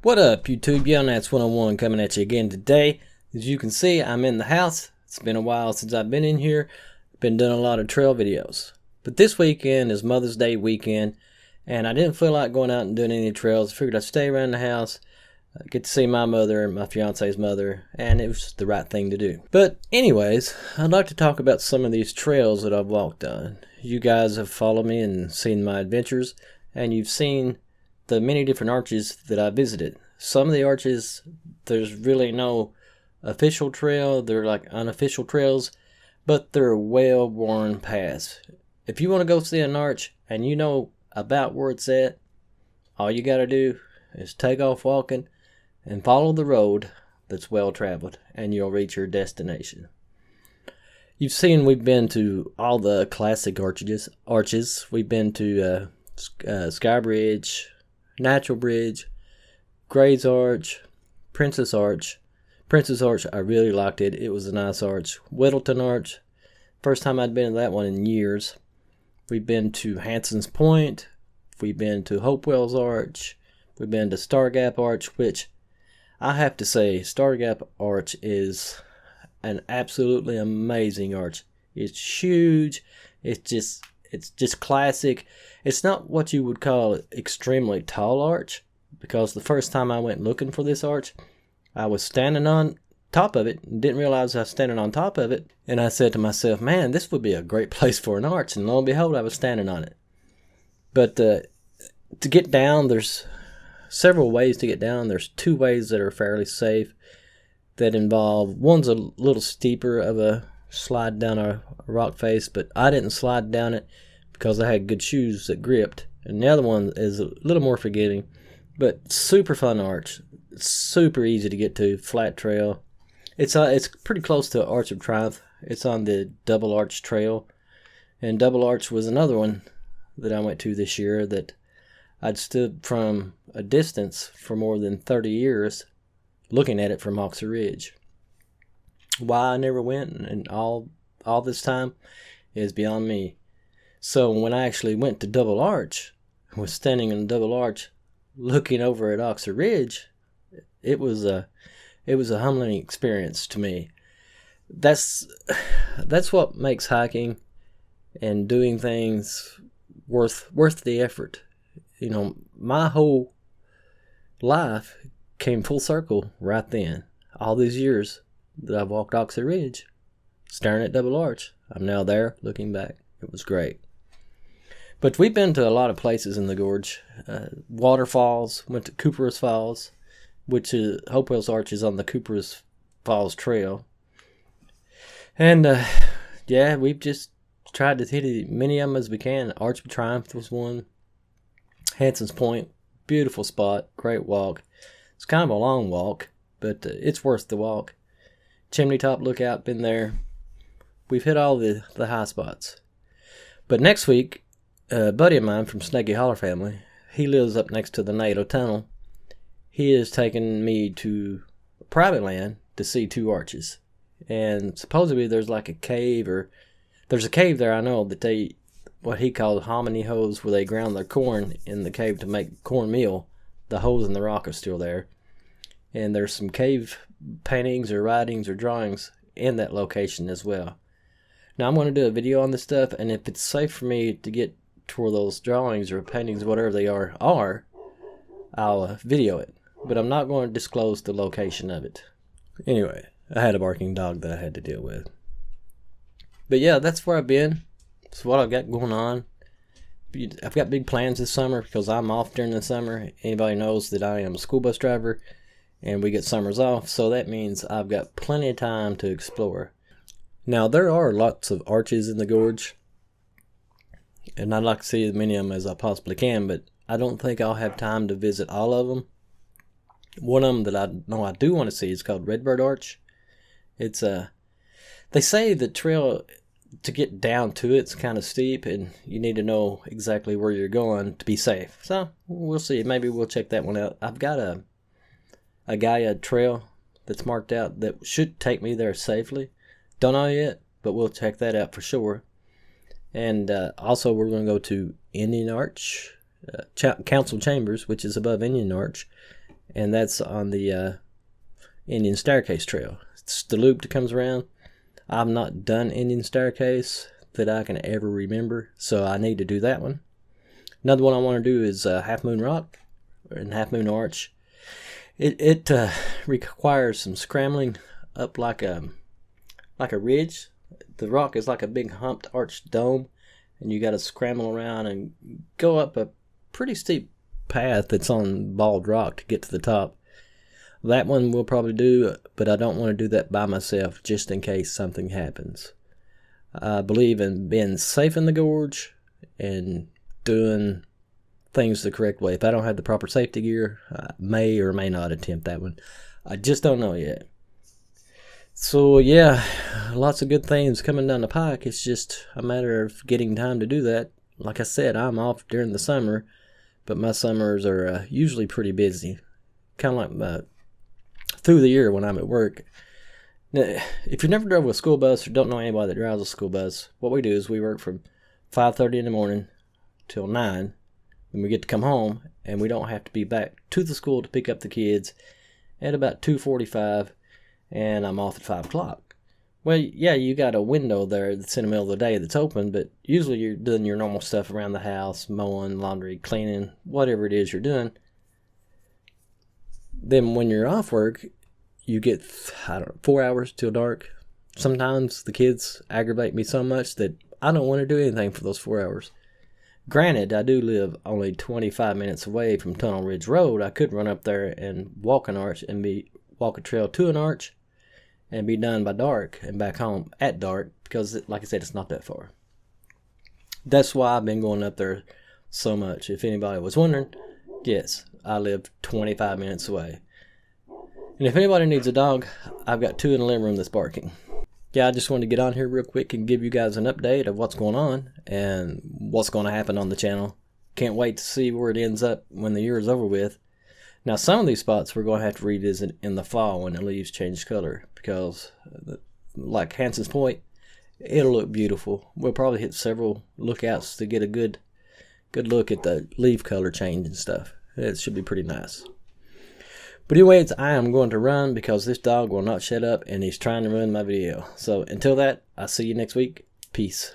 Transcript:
What up, YouTube? Nats 101 coming at you again today. As you can see, I'm in the house. It's been a while since I've been in here. Been doing a lot of trail videos. But this weekend is Mother's Day weekend, and I didn't feel like going out and doing any trails. I figured I'd stay around the house, get to see my mother and my fiance's mother, and it was the right thing to do. But anyways, I'd like to talk about some of these trails that I've walked on. You guys have followed me and seen my adventures, and you've seen the many different arches that I visited. Some of the arches, there's really no official trail. They're like unofficial trails, but they're well-worn paths. If you want to go see an arch and you know about where it's at, all you got to do is take off walking and follow the road that's well-traveled, and you'll reach your destination. You've seen we've been to all the classic arches. We've been to Sky Bridge, Natural Bridge, Gray's Arch, Princess Arch. Princess Arch, I really liked it. It was a nice arch. Whittleton Arch, first time I'd been to that one in years. We've been to Hanson's Point. We've been to Hopewell's Arch. We've been to Star Gap Arch, which I have to say, Star Gap Arch is an absolutely amazing arch. It's huge. It's just classic. It's not what you would call an extremely tall arch, because the first time I went looking for this arch, I was standing on top of it and didn't realize I was standing on top of it. And I said to myself, man, this would be a great place for an arch. And lo and behold, I was standing on it. But to get down, there's several ways to get down. There's two ways that are fairly safe that involve, one's a little steeper of a slide down a rock face, but I didn't slide down it because I had good shoes that gripped. And the other one is a little more forgiving, but super fun arch. It's super easy to get to, flat trail. It's pretty close to Arch of Triumph. It's on the Double Arch Trail, and Double Arch was another one that I went to this year that I'd stood from a distance for more than 30 years looking at it from Oxer Ridge. Why I never went and all this time is beyond me. So when I actually went to Double Arch, I was standing in Double Arch looking over at Oxer Ridge. It was a humbling experience to me. That's what makes hiking and doing things worth the effort. You know, my whole life came full circle right then. All these years that I've walked Oxer Ridge, staring at Double Arch. I'm now there, looking back. It was great. But we've been to a lot of places in the gorge. Waterfalls, went to Cooper's Falls, which is Hopewell's Arch is on the Cooper's Falls Trail. And, yeah, we've just tried to hit as many of them as we can. Arch of Triumph was one. Hanson's Point, beautiful spot, great walk. It's kind of a long walk, but it's worth the walk. Chimney Top Lookout, been there. We've hit all the high spots. But next week, a buddy of mine from Snaky Holler family, he lives up next to the NATO Tunnel. He is taking me to private land to see two arches. And supposedly there's like a cave, or there's a cave there I know that they, what he calls hominy hoes, where they ground their corn in the cave to make cornmeal. The holes in the rock are still there. And there's some cave paintings or writings or drawings in that location as well. Now I'm going to do a video on this stuff, and if it's safe for me to get to where those drawings or paintings, whatever they are, I'll video it. But I'm not going to disclose the location of it. Anyway, I had a barking dog that I had to deal with. But yeah, that's where I've been. That's what I've got going on. I've got big plans this summer because I'm off during the summer. Anybody knows that I am a school bus driver, and we get summers off, so that means I've got plenty of time to explore. Now, there are lots of arches in the gorge, and I'd like to see as many of them as I possibly can, but I don't think I'll have time to visit all of them. One of them that I know I do want to see is called Redbird Arch. It's they say the trail to get down to it's kind of steep, and you need to know exactly where you're going to be safe. So we'll see. Maybe we'll check that one out. I've got a Gaia trail that's marked out that should take me there safely. Don't know yet, but we'll check that out for sure. And also we're going to go to Indian Arch, Council Chambers, which is above Indian Arch. and that's on the Indian Staircase Trail. It's the loop that comes around. I've not done Indian Staircase that I can ever remember, so I need to do that one. Another one I want to do is Half Moon Rock and Half Moon Arch. It requires some scrambling up like a ridge. The rock is like a big humped arched dome, and you got to scramble around and go up a pretty steep path that's on bald rock to get to the top. That one we'll probably do, but I don't want to do that by myself just in case something happens. I believe in being safe in the gorge and doing things the correct way. If I don't have the proper safety gear, I may or may not attempt that one. I just don't know yet. So yeah, lots of good things coming down the pike. It's just a matter of getting time to do that. Like I said, I'm off during the summer, but my summers are usually pretty busy. Kind of like through the year when I'm at work. Now, if you've never drove a school bus or don't know anybody that drives a school bus, what we do is we work from 5:30 in the morning till 9. Then we get to come home, and we don't have to be back to the school to pick up the kids at about 2:45, and I'm off at 5 o'clock. Well, yeah, you got a window there that's in the middle of the day that's open, but usually you're doing your normal stuff around the house, mowing, laundry, cleaning, whatever it is you're doing. Then when you're off work, you get, 4 hours till dark. Sometimes the kids aggravate me so much that I don't want to do anything for those 4 hours. Granted, I do live only 25 minutes away from Tunnel Ridge Road. I could run up there and walk an arch and walk a trail to an arch and be done by dark and back home at dark because, like I said, it's not that far. That's why I've been going up there so much. If anybody was wondering, yes, I live 25 minutes away. And if anybody needs a dog, I've got 2 in the living room that's barking. Yeah, I just wanted to get on here real quick and give you guys an update of what's going on and what's going to happen on the channel. Can't wait to see where it ends up when the year is over with. Now, some of these spots we're going to have to revisit in the fall when the leaves change color because, like Hanson's Point, it'll look beautiful. We'll probably hit several lookouts to get a good look at the leaf color change and stuff. It should be pretty nice. But anyways, I am going to run because this dog will not shut up and he's trying to ruin my video. So until that, I'll see you next week. Peace.